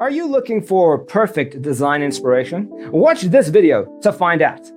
Are you looking for perfect design inspiration? Watch this video to find out.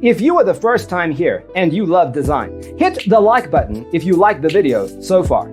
If you are the first time here and you love design, hit the like button if you like the video so far.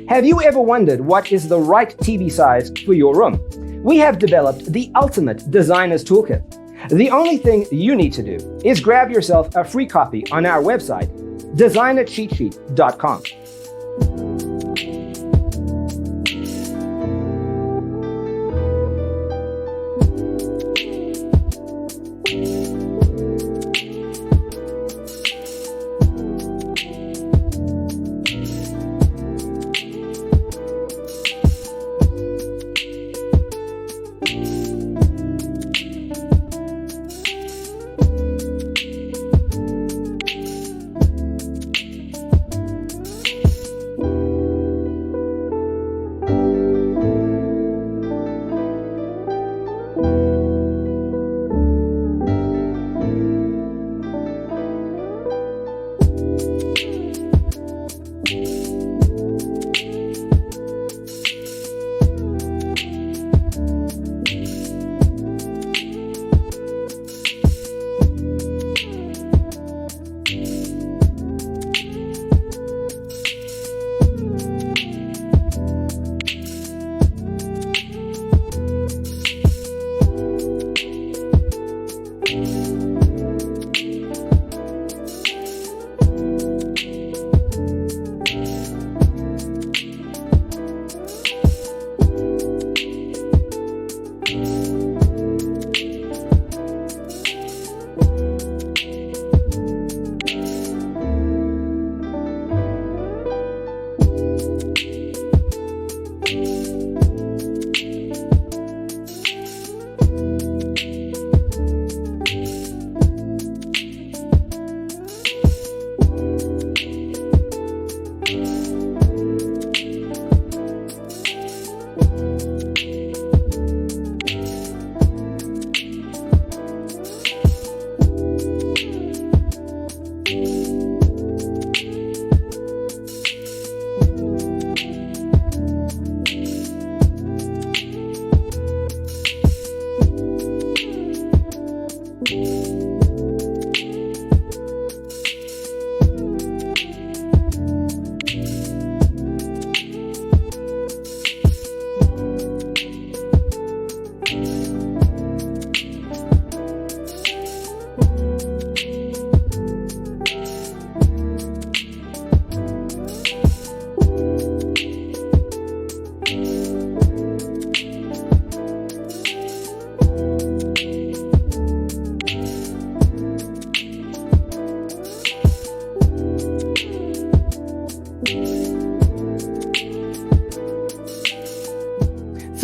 Have you ever wondered what is the right TV size for your room? We have developed the ultimate designer's toolkit. The only thing you need to do is grab yourself a free copy on our website, designercheatsheet.com.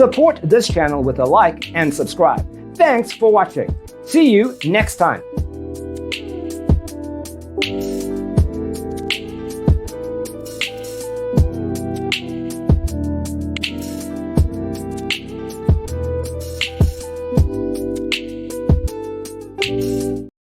Support this channel with a like and subscribe. Thanks for watching. See you next time.